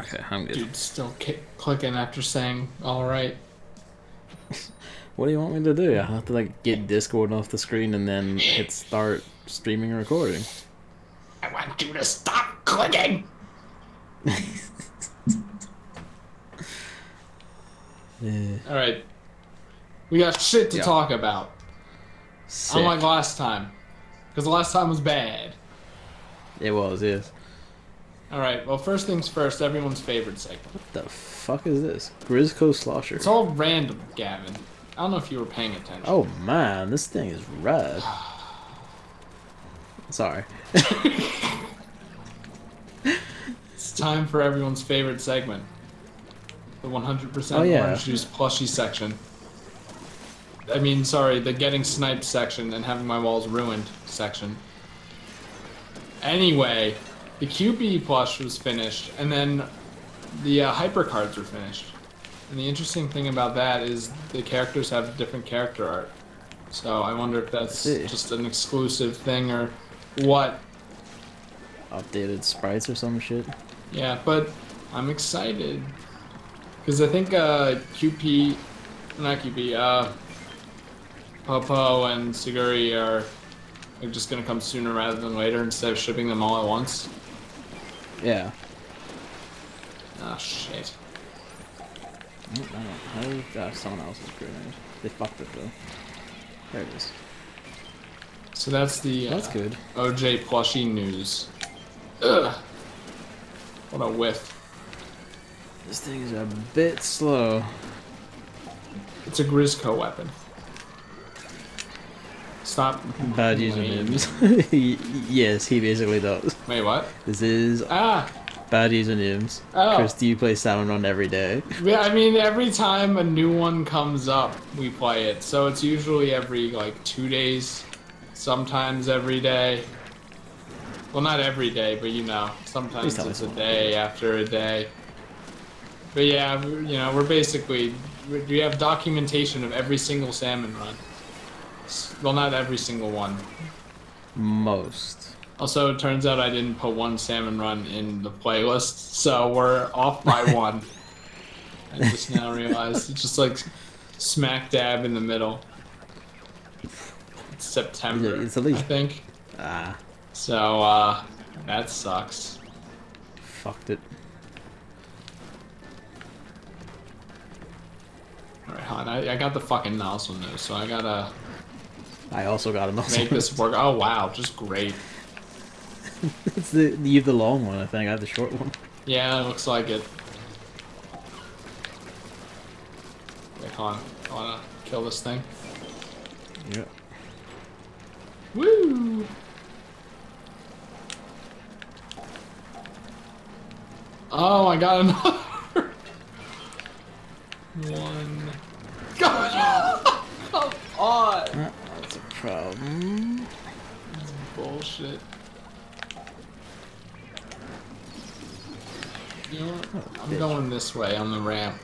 Okay, I'm good. Dude, still clicking after saying alright. What do you want me to do? I have to like get Discord off the screen and then hit start streaming and recording. I want you to stop clicking! Alright. We got shit to talk about. Sick. Unlike last time. Because the last time was bad. It was, yes. Alright, well, first things first, everyone's favorite segment. What the fuck is this? Grizzco Slosher. It's all random, Gavin. I don't know if you were paying attention. Oh man, this thing is red. Sorry. It's time for everyone's favorite segment. The 100% orange juice plushie section. I mean, sorry, the getting sniped section and having my walls ruined section. Anyway, the QB plush was finished, and then the hyper cards were finished. And the interesting thing about that is the characters have different character art. So I wonder if that's just an exclusive thing or what. Updated sprites or some shit. Yeah, but I'm excited. Because I think QP, not QP, Popo and Siguri are just going to come sooner rather than later instead of shipping them all at once. Yeah. Ah, shit. How someone else's grenade? They fucked it though. There it is. So that's the that's good. OJ plushie news. Ugh. What a whiff. This thing is a bit slow. It's a Grizzco weapon. Stop. Bad usernames. Yes, he basically does. Wait, what? This is bad usernames. Oh. Chris, do you play Salmon Run every day? Yeah, I mean, every time a new one comes up, we play it. So it's usually every, like, 2 days. Sometimes every day. Well, not every day, but you know, sometimes it's a day after a day. But yeah, you know, we're basically, we have documentation of every single salmon run. Well, not every single one. Most. Also, it turns out I didn't put one salmon run in the playlist, so we're off by one. I just now realized it's just like smack dab in the middle. It's September, it's at least, I think. Ah. So, that sucks. Fucked it. Alright, hon, I got the fucking nozzle nose, so I gotta... I also got a nozzle make this work. Oh, wow, just great. It's you have the long one, I think. I have the short one. Yeah, it looks like it. Wait, hold on. I wanna kill this thing. Yeah. Woo! Oh, I got another one. God! Come on! That's a problem. That's bullshit. You know what? I'm going this way on the ramp.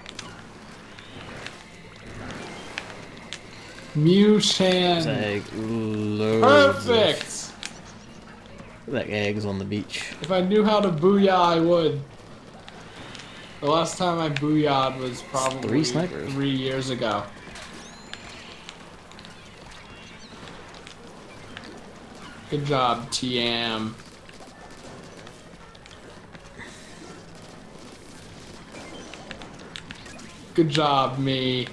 Muchan! Egg loads. Perfect! Like eggs on the beach. If I knew how to booyah, I would. The last time I booyah'd was probably 3 years ago. Good job, TM. Good job, me.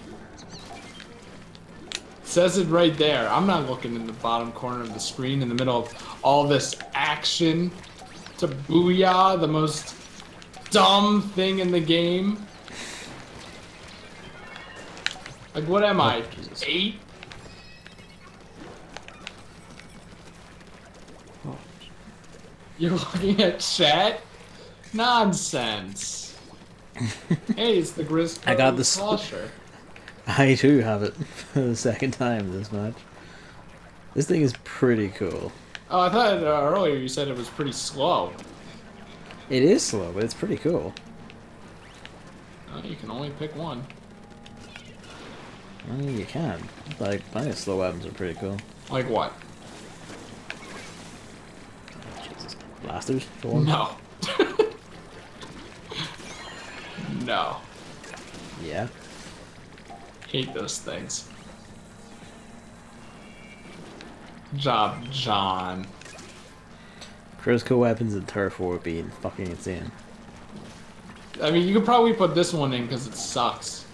Says it right there. I'm not looking in the bottom corner of the screen in the middle of all this action to booyah, the most dumb thing in the game. Like, what am I? 8? Oh. You're looking at chat? Nonsense. Hey, it's the Grizzco I got the Slosher. I too have it for the second time this match. This thing is pretty cool. Oh, I thought earlier you said it was pretty slow. It is slow, but it's pretty cool. Oh, you can only pick one. I mean, you can. Like, plenty of slow weapons are pretty cool. Like what? Jesus. Blasters, for one? No. No. Yeah. Hate those things. Job, John. Critical weapons and turf war would be fucking insane. I mean, you could probably put this one in because it sucks.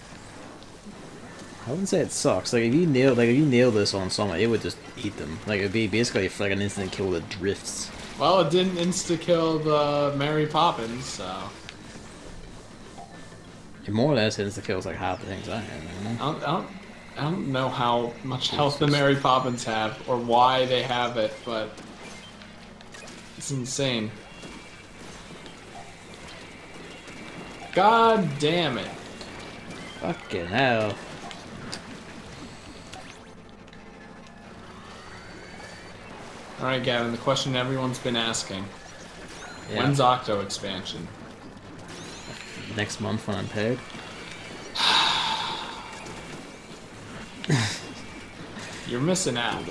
I wouldn't say it sucks. Like if you nail this on someone, it would just eat them. Like it'd be basically like an instant kill that drifts. Well, it didn't insta-kill the Mary Poppins, so... It more or less insta kills like half the things I have. I don't know how much health the Mary Poppins have, or why they have it, but... It's insane. God damn it. Fucking hell. Alright, Gavin, the question everyone's been asking. Yeah. When's Octo expansion? Next month when I'm paid. You're missing out.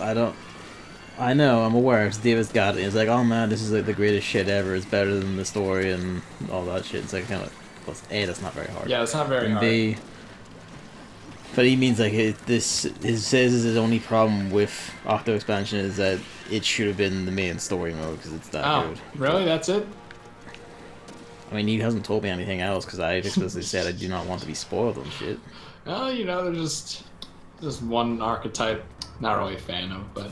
I know, I'm aware. David's got it. He's like, oh man, this is like the greatest shit ever. It's better than the story and all that shit. It's like kind of, plus A, that's not very hard. Yeah, it's not very and hard. B, but he means like he says his only problem with Octo expansion is that it should have been the main story mode because it's that good. Really? That's it? I mean, he hasn't told me anything else because I explicitly said I do not want to be spoiled on shit. Well, you know, there's just one archetype not really a fan of, but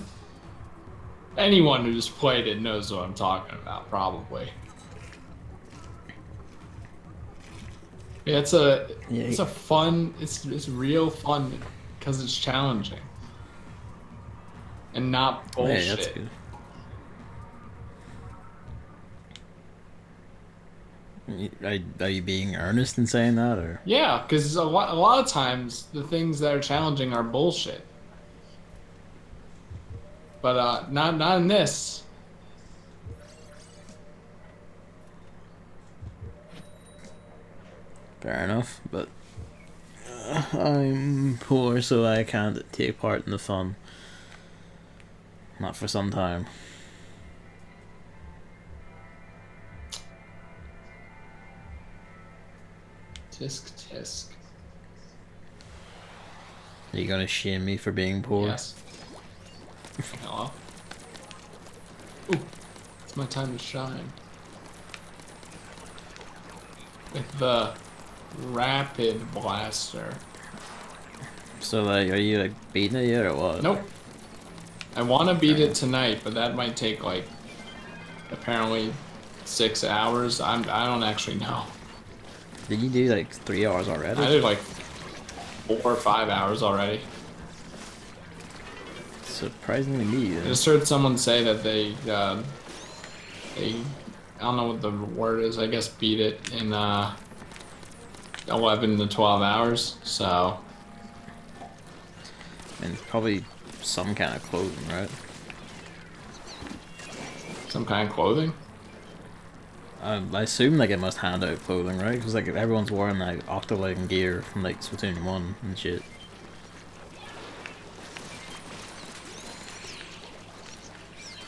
anyone who just played it knows what I'm talking about, probably. Yeah, it's a fun, it's real fun because it's challenging and not bullshit. Yeah, that's good. Are you being earnest in saying that, or? Yeah, because a lot of times the things that are challenging are bullshit. But not in this. Fair enough, but I'm poor, so I can't take part in the fun. Not for some time. Tisk tisk. Are you gonna shame me for being poor? Yes. Hello. Ooh, it's my time to shine. With the rapid blaster. So like, are you like beating it yet or what? Nope. I want to beat it tonight, but that might take like apparently 6 hours. I don't actually know. Did you do like 3 hours already? I did like 4 or 5 hours already. Surprisingly me. I just heard someone say that they I don't know what the word is. I guess beat it in 11 to 12 hours. So. And it's probably some kind of clothing, right? Some kind of clothing? I assume like it must hand out clothing, right? Because like everyone's wearing like Octoline gear from like Splatoon 1 and shit.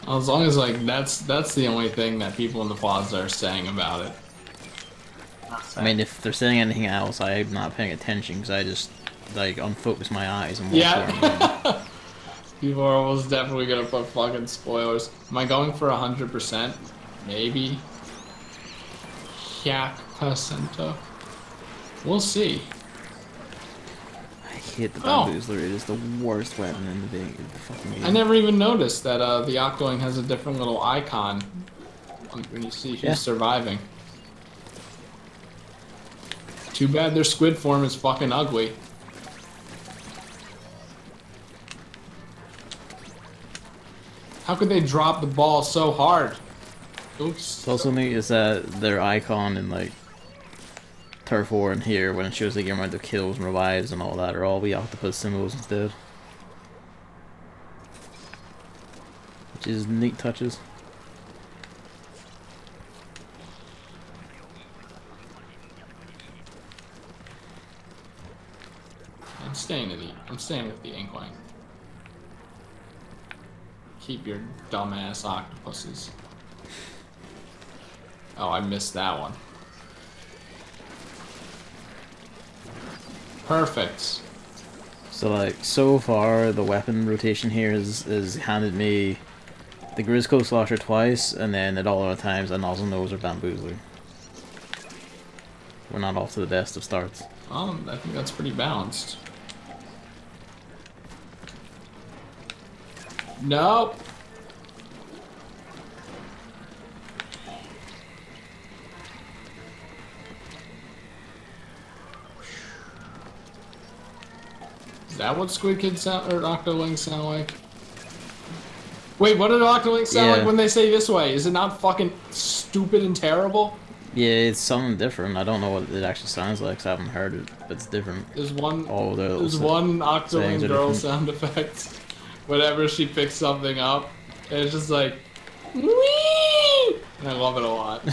As long as like that's the only thing that people in the plaza are saying about it. I mean, if they're saying anything else, I'm not paying attention because I just like unfocus my eyes and watch yeah. People are almost definitely gonna put fucking spoilers. Am I going for 100%? Maybe. 100%. We'll see. I hate the bamboozler. It is the worst weapon in the fucking game. I never even noticed that the Octoling has a different little icon when you see who's surviving. Too bad their squid form is fucking ugly. How could they drop the ball so hard? Oops. It's also neat is that their icon in like Turf War and here, when it shows like your amount of kills and revives and all that, are all the octopus symbols instead. Which is neat touches. I'm staying with the Inkling. Keep your dumbass octopuses. Oh, I missed that one. Perfect. So like so far, the weapon rotation here is handed me the Grizzco Slosher twice, and then at all other times a Nozzle Nose or Bamboozler. We're not off to the best of starts. I think that's pretty balanced. Nope. Is that what Squid Kids sound or Octolings sound like? Wait, what did Octolings sound like when they say this way? Is it not fucking stupid and terrible? Yeah, it's something different. I don't know what it actually sounds like, 'cause I haven't heard it, but it's different. There's one There's one Octoling girl sound effect whenever she picks something up. And it's just like, wee! And I love it a lot.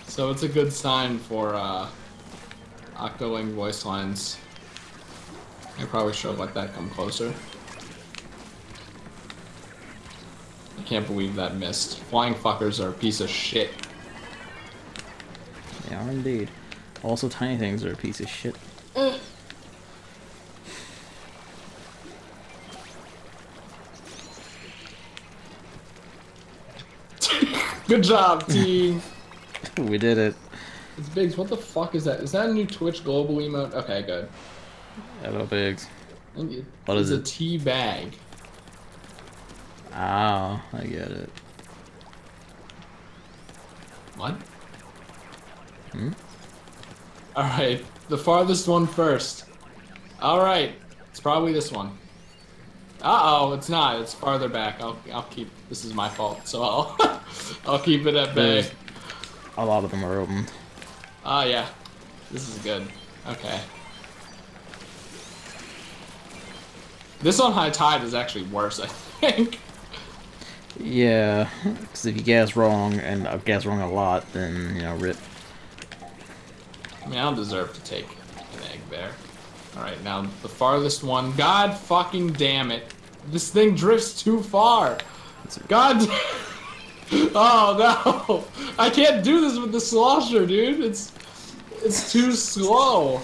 So it's a good sign for Octoling voice lines. I probably should have let that come closer. I can't believe that missed. Flying fuckers are a piece of shit. They are indeed. Also, tiny things are a piece of shit. Good job, team. We did it. It's Biggs. What the fuck is that? Is that a new Twitch global emote? Okay, good. Hello, Biggs. What is it? It's a tea bag. Oh, I get it. What? Hmm? Alright, the farthest one first. Alright, it's probably this one. Uh-oh, it's not. It's farther back. I'll keep... This is my fault, so I'll keep it at bay. A lot of them are open. Oh, yeah. This is good. Okay. This on high tide is actually worse, I think. Yeah, because if you guess wrong, and I guess wrong a lot, then, you know, rip. I mean, I don't deserve to take an egg there. Alright, now the farthest one. God fucking damn it. This thing drifts too far. God. Oh, no. I can't do this with the slosher, dude. It's too slow.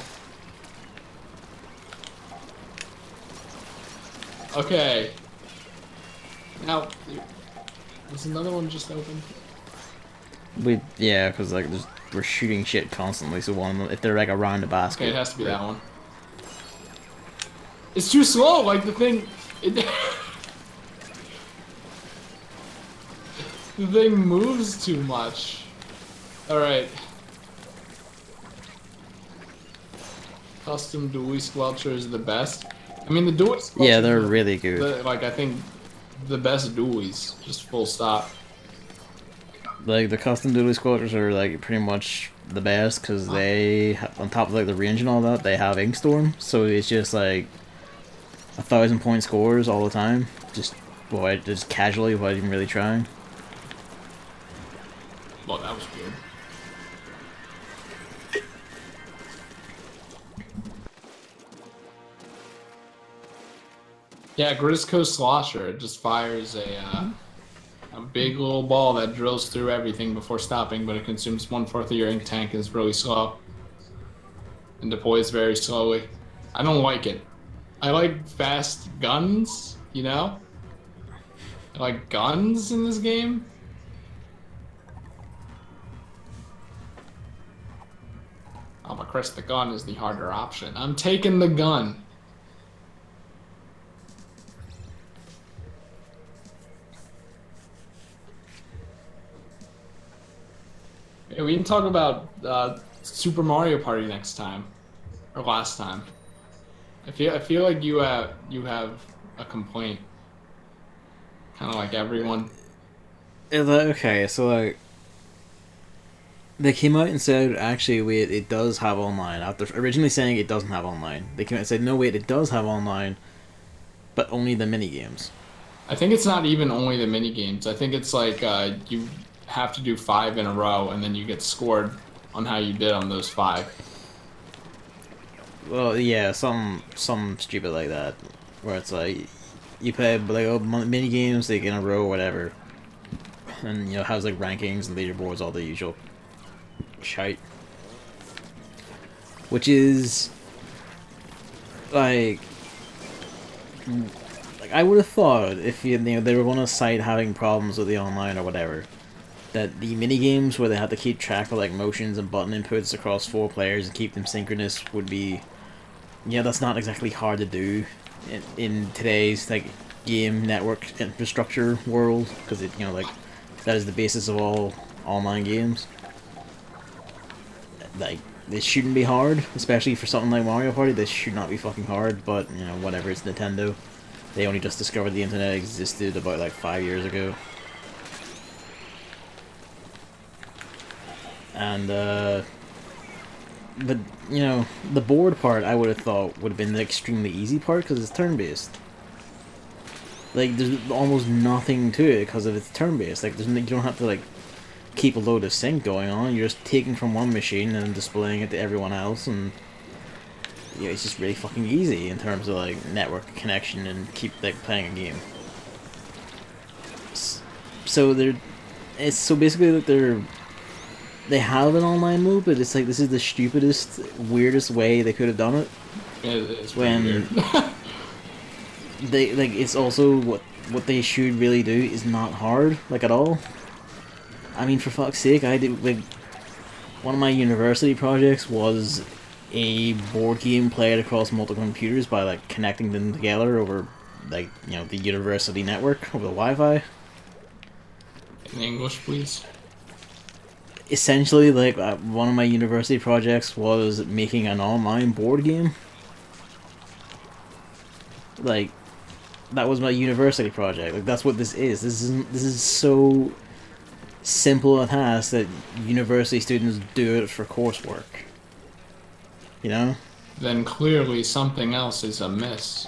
Okay. Now, was another one just open? Yeah, because like we're shooting shit constantly. So one of them, if they're like around the basket, okay, it has to be that one. It's too slow. Like the thing, the thing moves too much. All right. Custom dually squelcher is the best. I mean, the dually squelcher. Yeah, they're really good. Like I think. The best dualies, just full stop. Like the custom dually squelchers are like pretty much the best because they, on top of like the range and all that, they have ink storm, so it's just like 1,000-point scores all the time. Just casually without even really trying. Well, that was weird. Yeah, Grizzco Slosher, it just fires a big little ball that drills through everything before stopping, but it consumes 1/4 of your ink tank and is really slow. And deploys very slowly. I don't like it. I like fast guns, you know? I like guns in this game. Oh, but Chris, the gun is the harder option. I'm taking the gun. Yeah, we can talk about Super Mario Party next time, or last time. I feel like you have a complaint, kind of like everyone. Okay, so like they came out and said actually wait, it does have online. After originally saying it doesn't have online, they came out and said no wait, it does have online, but only the mini games. I think it's not even only the mini games. I think it's like you have to do 5 in a row, and then you get scored on how you did on those 5. Well, yeah, some stupid like that, where it's like you play like mini games like in a row, or whatever, and you know has like rankings and leaderboards, all the usual shite. which is like I would have thought if you know they were going to cite having problems with the online or whatever, that the mini games where they had to keep track of like motions and button inputs across 4 players and keep them synchronous would be, yeah, that's not exactly hard to do in today's like game network infrastructure world, because it, you know, like that is the basis of all online games. Like, this shouldn't be hard, especially for something like Mario Party. This should not be fucking hard, but you know, whatever, it's Nintendo. They only just discovered the internet existed about like 5 years ago. And but you know, the board part I would have thought would have been the extremely easy part because it's turn-based. Like, there's almost nothing to it because of it's turn-based. Like, you don't have to like keep a load of sync going on. You're just taking from one machine and displaying it to everyone else, and you know, it's just really fucking easy in terms of like network connection and keep like playing a game. So basically like they have an online mode, but it's like this is the stupidest, weirdest way they could have done it. It's when weird. they like, it's also what they should really do is not hard, like, at all. I mean, for fuck's sake, I did like one of my university projects was a board game played across multiple computers by like connecting them together over like, you know, the university network over the Wi-Fi. In English, please. Essentially, like, one of my university projects was making an online board game. Like, that was my university project. Like, that's what this is. This is so simple a task that university students do it for coursework. You know? Then clearly something else is amiss.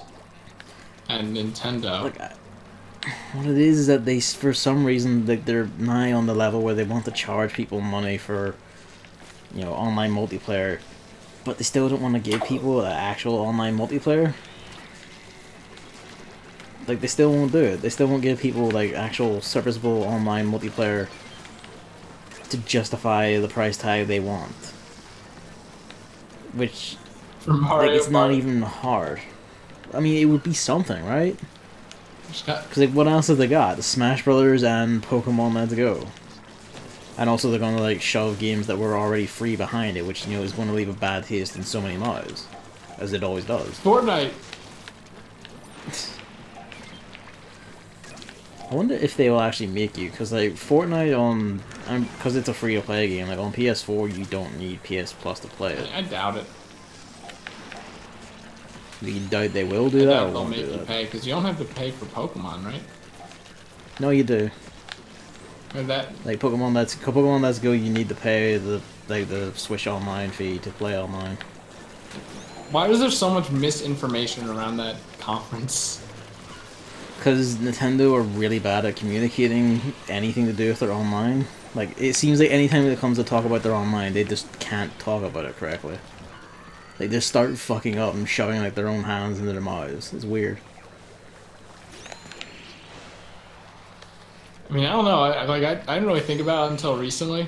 And Nintendo. Like, what it is that they, for some reason, like, they're nigh on the level where they want to charge people money for, you know, online multiplayer, but they still don't want to give people an actual online multiplayer. Like, they still won't do it. They still won't give people like actual serviceable online multiplayer to justify the price tag they want. Which, For Mario like, it's not Party. even hard. I mean, it would be something, right? Because like, what else have they got? The Smash Brothers and Pokemon Let's Go. And also they're gonna like shove games that were already free behind it, which, you know, is going to leave a bad taste in so many mouths, as it always does. Fortnite. I wonder if they will actually make you, because like Fortnite on, because it's a free-to-play game, like on PS4 you don't need PS Plus to play it. I doubt it. You doubt they will do I that, doubt or they'll won't make do you that? pay, because you don't have to pay for Pokemon, right? No, you do. Or that. Like Pokemon Let's Go, you need to pay the Switch Online fee to play online. Why was there so much misinformation around that conference? Because Nintendo are really bad at communicating anything to do with their online. Like, it seems like anytime it comes to talk about their online, they just can't talk about it correctly. Like, they start fucking up and shoving like their own hands into their mouths. It's weird. I mean, I don't know. I didn't really think about it until recently.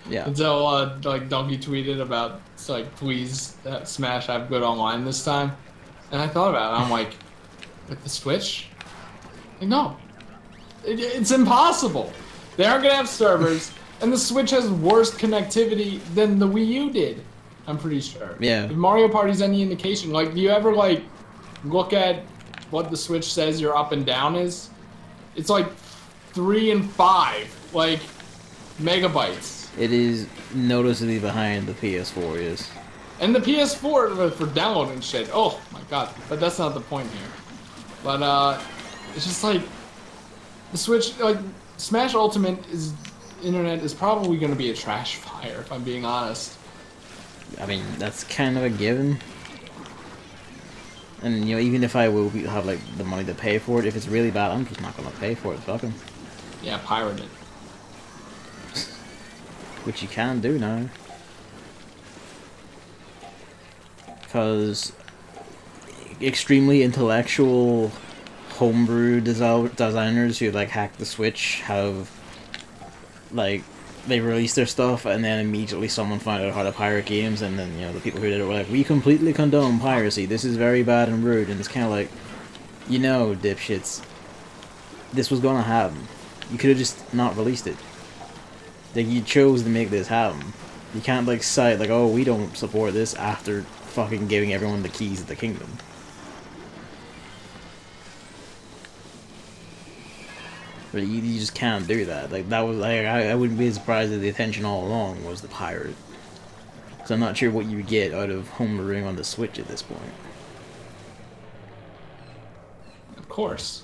Yeah. Until like Donkey tweeted about, it's like, please Smash have good online this time, and I thought about it. I'm like, with the Switch, like, no, it's impossible. They aren't gonna have servers, and the Switch has worse connectivity than the Wii U did. I'm pretty sure. Yeah. If Mario Party's any indication, like, do you ever like look at what the Switch says your up and down is? It's like 3 and 5, like, megabytes. It is noticeably behind the PS4 is. And the PS4 for downloading shit. Oh my god. But that's not the point here. But it's just like the Switch, like, Smash Ultimate internet is probably gonna be a trash fire, if I'm being honest. I mean, that's kind of a given. And, you know, even if I will have like the money to pay for it, if it's really bad, I'm just not gonna pay for it. Fuck 'em. Yeah, pirate it. Which you can do now. Because extremely intellectual homebrew designers who like hack the Switch have like they released their stuff, and then immediately someone found out how to pirate games, and then, you know, the people who did it were like, we completely condone piracy, this is very bad and rude, and it's kind of like, you know, dipshits, this was gonna happen. You could have just not released it. Like, you chose to make this happen. You can't, like, cite, like, oh, we don't support this after fucking giving everyone the keys to the kingdom. But you just can't do that. Like, that was, like, I wouldn't be surprised if the attention all along was the pirate. So I'm not sure what you get out of homebrewing on the Switch at this point. Of course.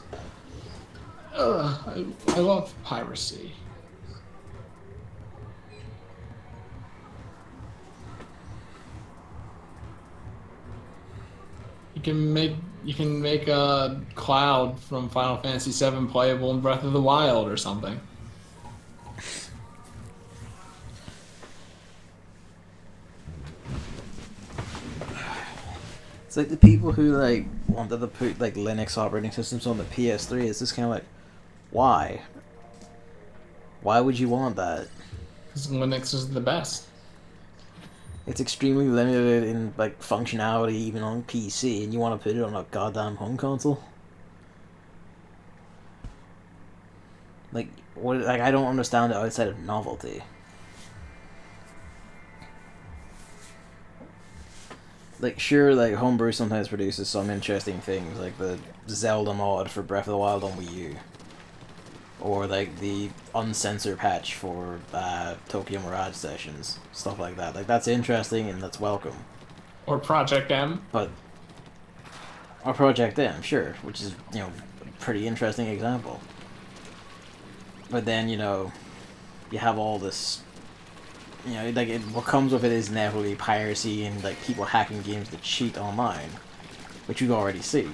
I love piracy. You can make a Cloud from Final Fantasy VII playable in Breath of the Wild or something. It's like the people who, like, wanted to put, like, Linux operating systems on the PS3. It's just kind of like, why? Why would you want that? Because Linux is the best. It's extremely limited in, like, functionality even on PC, and you want to put it on a goddamn home console? Like, what? Like, I don't understand it outside of novelty. Like, sure, like, Homebrew sometimes produces some interesting things, like the Zelda mod for Breath of the Wild on Wii U. Or, like, the uncensored patch for Tokyo Mirage Sessions. Stuff like that. Like, that's interesting and that's welcome. Or Project M. But... Or Project M, sure. Which is, you know, a pretty interesting example. But then, you know, you have all this... You know, like, what comes with it is inevitably piracy and, like, people hacking games to cheat online. Which you already see.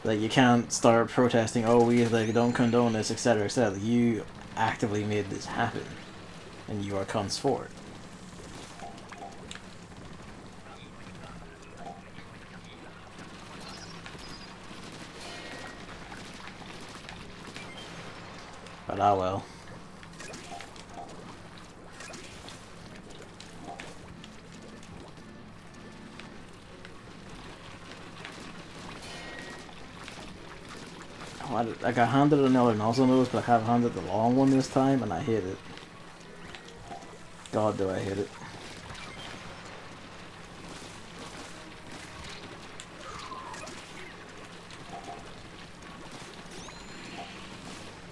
Like, you can't start protesting, oh, we, like, don't condone this, etc., etc. You actively made this happen. And you are cunts for it. But ah well. I got handed another nozzle nose, but I have handed the long one this time, and I hate it. God, do I hate it.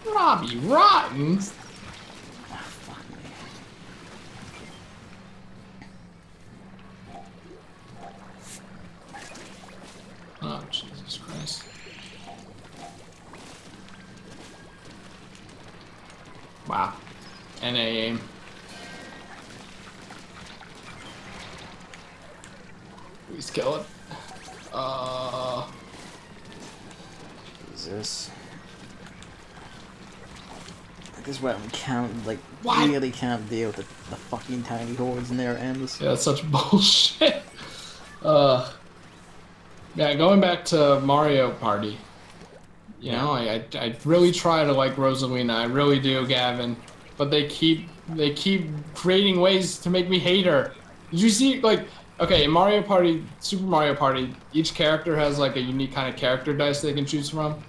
Robbie Rotten? Ah, fuck me. Oh, Jesus Christ. Wow. NA aim. Please kill it. Jesus. Like, this weapon can't, like, What? really can't deal with the fucking tiny hordes in their ends. Yeah, that's such bullshit. Yeah, going back to Mario Party. You know, I really try to like Rosalina. I really do, Gavin. But they keep creating ways to make me hate her. Did you see, like, okay, in Mario Party, Super Mario Party, each character has like a unique kind of character dice they can choose from.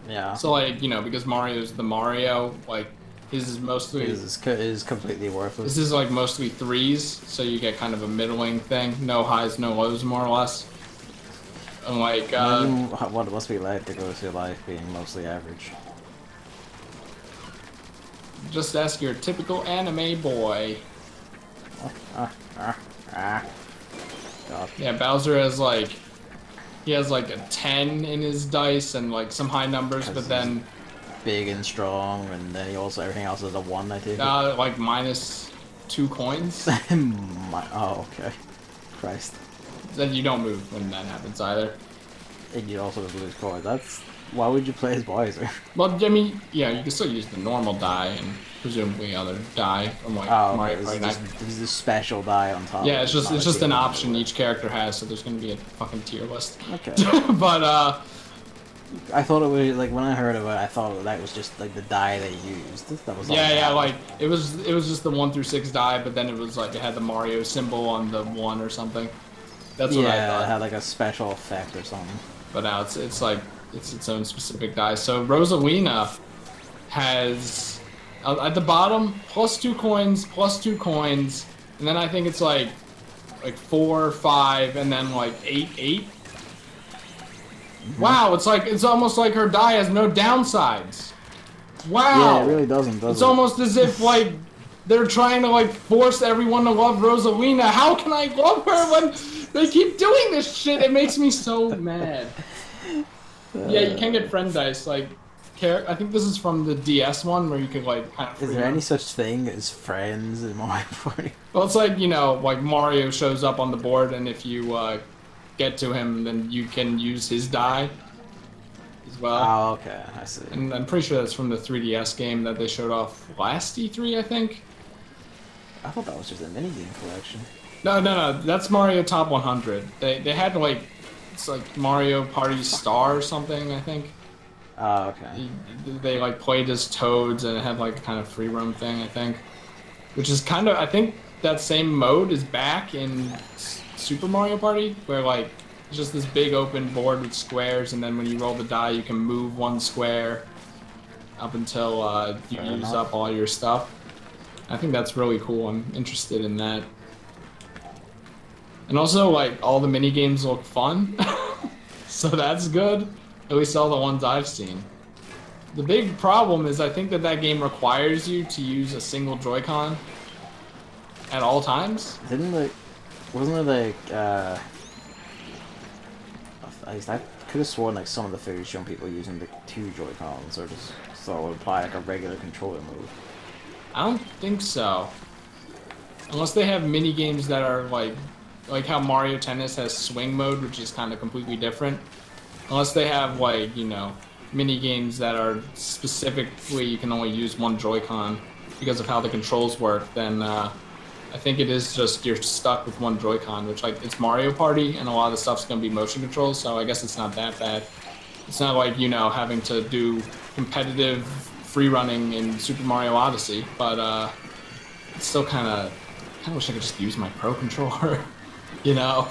Yeah. So, like, you know, because Mario's the Mario, like, his is mostly... His is completely worthless. This is, like, mostly threes, so you get kind of a middling thing. No highs, no lows, more or less. And, like, what it must be like to go through life being mostly average. Just ask your typical anime boy. God. Yeah, Bowser has, like... He has, like, a 10 in his dice and, like, some high numbers, but then... Big and strong, and then he also, everything else is a 1, I take it. Like, -2 coins. Oh, okay. Christ. Then you don't move when that happens either. And you also lose coins. That's... Why would you play as Bowser? Well, I mean, yeah, you can still use the normal die and presumably other die from, like, oh, okay. Mario Party 9. This is a special die on top. Yeah, it's just an option each character has, so there's gonna be a fucking tier list. Okay. But I thought it was like when I heard of it, I thought that was just like the die they used. That was all Yeah, that yeah, happened. like it was just the 1 through 6 die, but then it was like it had the Mario symbol on the 1 or something. That's what I Yeah, thought. it had like a special effect or something. But now it's like it's its own specific die. So Rosalina has at the bottom +2 coins, +2 coins, and then I think it's like 4, 5, and then like 8, 8. Wow, it's almost like her die has no downsides. Wow. Yeah, it really doesn't, does It's it? almost as if like they're trying to like force everyone to love Rosalina. How can I love her when they keep doing this shit? It makes me so mad. Yeah, you can get friend dice. Like, I think this is from the DS one where you could like kind of. Is there any such thing as friends in Mario Party? Well, it's like, you know, like Mario shows up on the board, and if you get to him, then you can use his die as well. Oh, okay, I see. And I'm pretty sure that's from the 3DS game that they showed off last E3, I think. I thought that was just a minigame collection. No, that's Mario Top 100. They had like, it's like Mario Party Star or something, I think. Oh, okay. They like played as Toads, and it had like a kind of free roam thing, I think. Which is kind of, I think that same mode is back in Super Mario Party, where like it's just this big open board with squares, and then when you roll the die, you can move one square up until you use up all your stuff. I think that's really cool. I'm interested in that. And also, like, all the mini games look fun, so that's good. At least all the ones I've seen. The big problem is I think that game requires you to use a single Joy-Con at all times. Wasn't it like, I could have sworn like some of the footage shown people using the 2 Joy-Cons, or just so it would apply like a regular controller move. I don't think so. Unless they have mini games that are like how Mario Tennis has swing mode, which is kind of completely different. Unless they have like, you know, mini games that are specifically you can only use one Joy-Con because of how the controls work, then I think it is just you're stuck with one Joy-Con, which like it's Mario Party and a lot of the stuff's gonna be motion controls, so I guess it's not that bad. It's not like, you know, having to do competitive free running in Super Mario Odyssey, but it's still kind of wish I could just use my Pro controller, you know.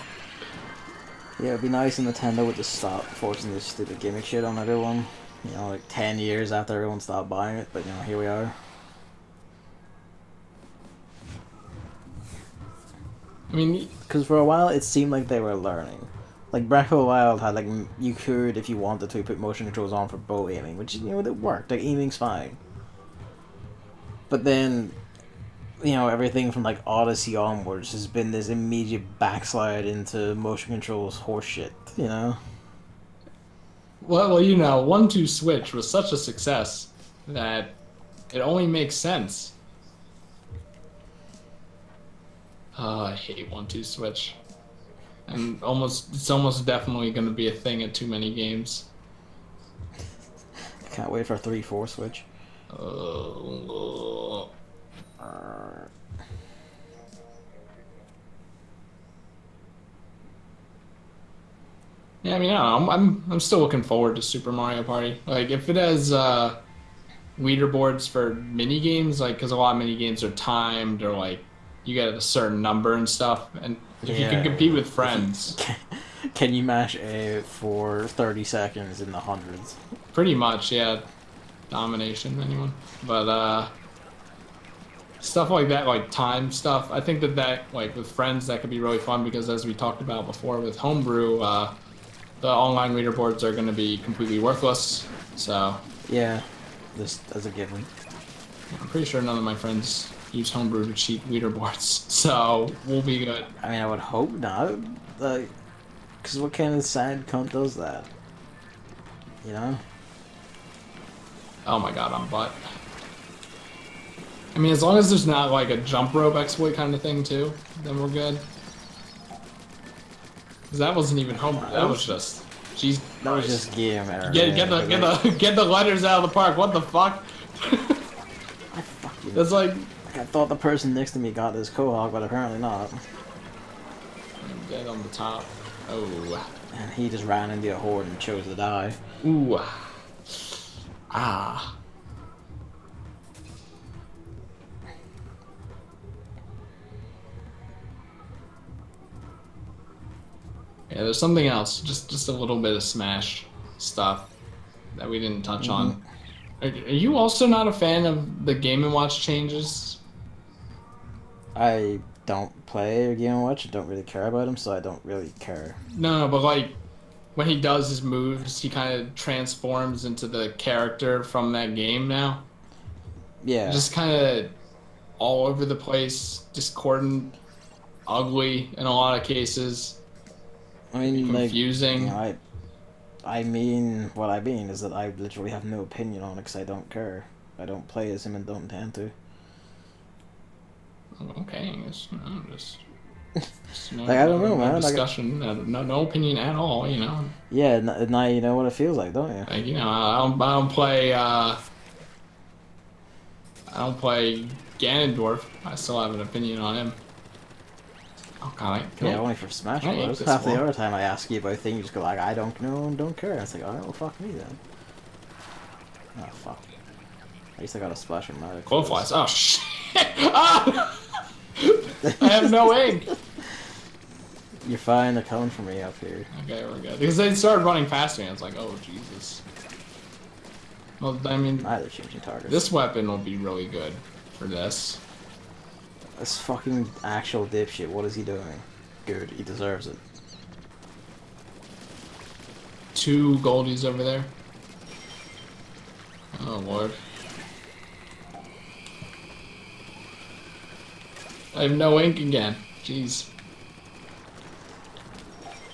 Yeah, it'd be nice if Nintendo would just stop forcing this stupid gimmick shit on everyone. You know, like 10 years after everyone stopped buying it, but you know, here we are. I mean, because for a while it seemed like they were learning. Like Breath of the Wild had like you could, if you wanted to, put motion controls on for bow aiming, which, you know, it worked. Like aiming's fine. But then, you know, everything from like Odyssey onwards has been this immediate backslide into motion controls horseshit, you know? Well, you know, 1-2 Switch was such a success that it only makes sense. I hate 1-2 Switch. And it's almost definitely going to be a thing at too many games. Can't wait for 3-4 Switch. Yeah, I mean, I don't know. I'm still looking forward to Super Mario Party. Like, if it has leaderboards for mini games, like, because a lot of mini games are timed, or like you get a certain number and stuff, and if you can compete with friends. Can you mash A for 30 seconds in the hundreds? Pretty much, yeah. Domination, anyone. But stuff like that, like time stuff, I think that like with friends that could be really fun, because as we talked about before with Homebrew, the online leaderboards are going to be completely worthless, so... Yeah, just as a given. I'm pretty sure none of my friends use Homebrew to cheat leaderboards, so we'll be good. I mean, I would hope not. Like, because what kind of sad cunt does that? You know? Oh my god, I'm butt. I mean, as long as there's not like a jump rope exploit kind of thing too, then we're good. Because that wasn't even Homebrew, that was just... Jeez, that was just game error. Get the letters out of the park, what the fuck? I fucking... That's like... I thought the person next to me got this Quahog, but apparently not. Dead on the top. Oh. And he just ran into a horde and chose to die. Ooh. Ah. Yeah, there's something else. Just a little bit of Smash stuff that we didn't touch on. Are you also not a fan of the Game & Watch changes? I don't play Game & Watch. I don't really care about him, so I don't really care. No, but like when he does his moves, he kind of transforms into the character from that game now. Yeah. Just kind of all over the place, discordant, ugly in a lot of cases. I mean, confusing. Like, you know, I mean, what I mean is that I literally have no opinion on it because I don't care. I don't play as him and don't intend to. Okay, just no, like, I don't know, man. Discussion, no opinion at all, you know. Yeah, now you know what it feels like, don't you? Like, you know, I don't play. I don't play Ganondorf. I still have an opinion on him. Oh god, only for Smash Bros. Half the other time I ask you about things, you just go like, I don't know and don't care. It's like, alright, well, fuck me then. Oh fuck. At least I got a splash of magic. Cold flies. Oh shit! Ah! I have no ink. You're fine. They're coming for me up here. Okay, we're good. Because they started running past me. I was like, oh Jesus. Well, I mean, they're changing targets. This weapon will be really good for this. This fucking actual dipshit. What is he doing? Good. He deserves it. 2 goldies over there. Oh lord. I have no ink again. Jeez.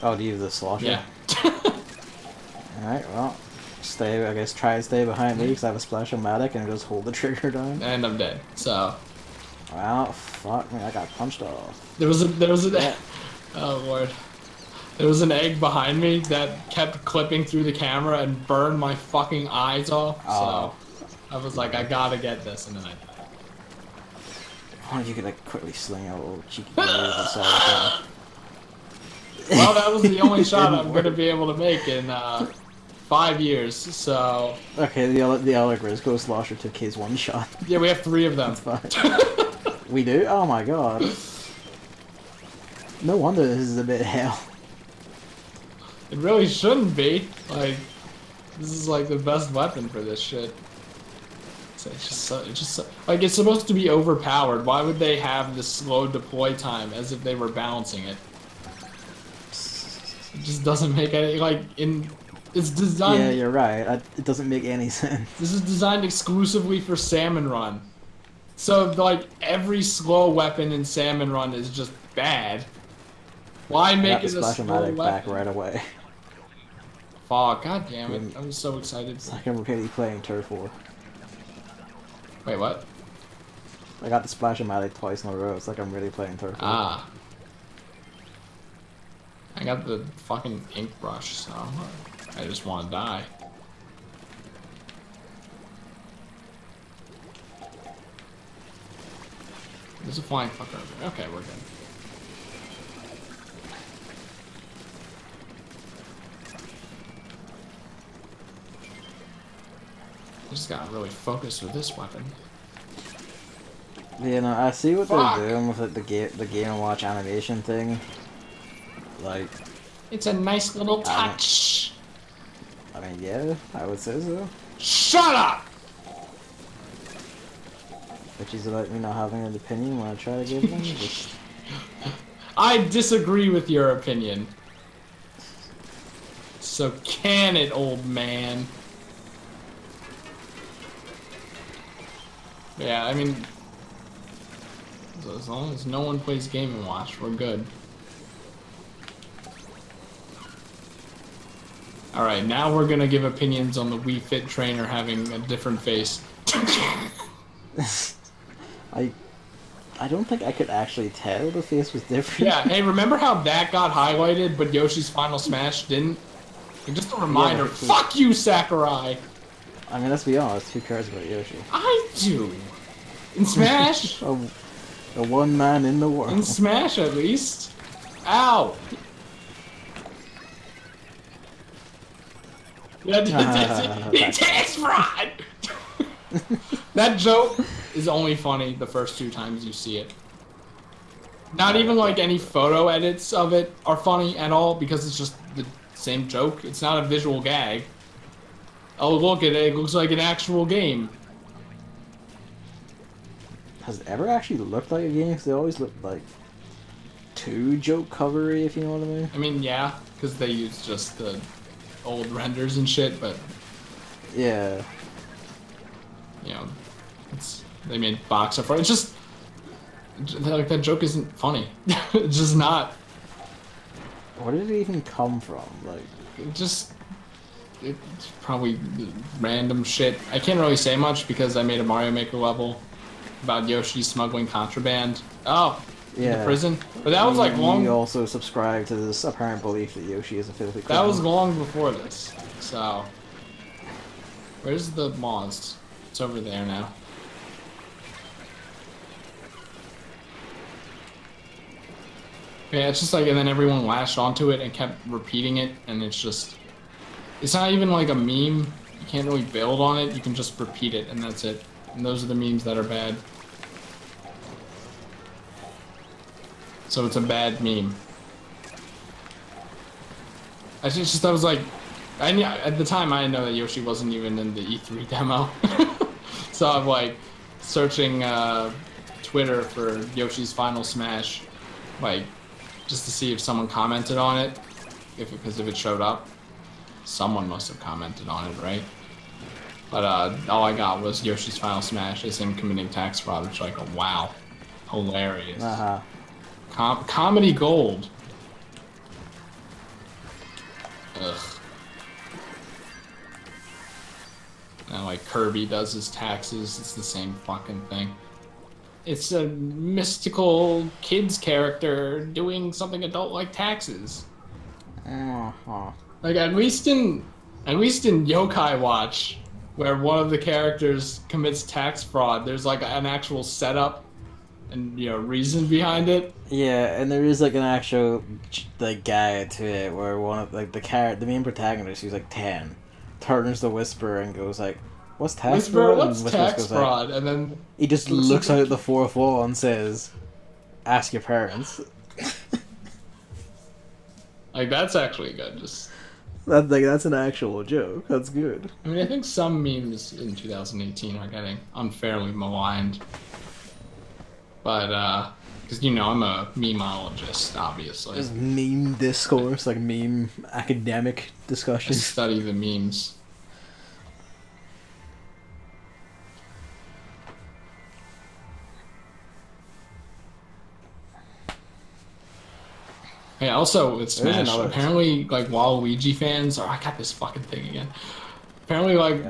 Oh, do you have the slosher? Yeah. Alright, well, I guess try and stay behind me because I have a splash of Matic and just hold the trigger down. And I'm dead, so. Well, fuck me, I got punched off. There was a oh lord. There was an egg behind me that kept clipping through the camera and burned my fucking eyes off, so. I was like, I gotta get this, and then I died. Why don't you could like quickly sling out a little cheeky move and saw it. Well, that was the only shot I'm gonna be able to make in 5 years, so... Okay, the other Grisco Slosher took his one shot. Yeah, we have 3 of them. That's fine. We do? Oh my god. No wonder this is a bit hell. It really shouldn't be. Like, this is like the best weapon for this shit. It's just like, it's supposed to be overpowered. Why would they have the slow deploy time as if they were balancing it? It just doesn't make any, like, it's designed... Yeah, you're right. It doesn't make any sense. This is designed exclusively for Salmon Run. So, like, every slow weapon in Salmon Run is just bad. Why make it a slow weapon? Back right away. Fuck, god damn it. I was so excited. It's like I'm really playing Turf War. Wait, what? I got the Splash-O-Matic twice in a row. It's like I'm really playing Turf War. Ah. I got the fucking ink brush, so I just want to die. There's a flying fucker over there. Okay, we're good. I just gotta really focus with this weapon. Yeah, no, I see what they're doing with like, the Game & Watch animation thing. Like, it's a nice little touch. I mean, yeah, I would say so. Shut up! Bitches about me not having an opinion when I try to give them. Just... I disagree with your opinion. So can it, old man? Yeah, I mean, as long as no one plays Game & Watch, we're good. Alright, now we're gonna give opinions on the Wii Fit trainer having a different face. I don't think I could actually tell the face was different. Yeah, hey, remember how that got highlighted, but Yoshi's Final Smash didn't? And just a reminder, fuck you, Sakurai! I mean, let's be honest, who cares about Yoshi? I do! In Smash? The one man in the world. In Smash, at least. Ow! Yeah, he tax fraud! That joke is only funny the first 2 times you see it. Not even like any photo edits of it are funny at all because it's just the same joke. It's not a visual gag. Oh, look at it. It looks like an actual game. Has it ever actually looked like a game? Because they always look like too joke covery, if you know what I mean. I mean, yeah, because they use just the old renders and shit, but yeah, you know, they made boxer for it. It's just like that joke isn't funny. It's just not. Where did it even come from? Like, it's probably random shit. I can't really say much because I made a Mario Maker level about Yoshi smuggling contraband. Oh, yeah, the prison. But that was like long. You also subscribe to this apparent belief that Yoshi is a filthy criminal. That was long before this. So, where's the Moz? It's over there now. Yeah, it's just like, and then everyone lashed onto it and kept repeating it, and it's just, it's not even like a meme. You can't really build on it. You can just repeat it, and that's it. And those are the memes that are bad. So it's a bad meme. I just, I was like, I knew, at the time I didn't know that Yoshi wasn't even in the E3 demo. So I'm like searching Twitter for Yoshi's Final Smash, like just to see if someone commented on it, because if it showed up, someone must have commented on it, right? But all I got was Yoshi's Final Smash is him committing tax fraud, which like, oh, wow, hilarious. Comedy gold. Ugh. Now, like, Kirby does his taxes, it's the same fucking thing. It's a mystical kids character doing something adult like taxes. Like, at least in Yokai Watch, where one of the characters commits tax fraud, there's like an actual setup and, you know, reason behind it. Yeah, and there is like an actual like guide to it where one of like the main protagonist, who's like 10, turns to Whisper and goes like, "What's tax fraud?" What's tax fraud? Like, and then he just looks out the fourth wall and says, "Ask your parents." Like, that's actually good. Just that's an actual joke. That's good. I mean, I think some memes in 2018 are getting unfairly maligned. But, because, you know, I'm a memeologist, obviously. There's meme discourse, like meme academic discussion. I study the memes. Yeah, also with Smash, apparently, like, Waluigi fans are... I got this fucking thing again. Apparently, like,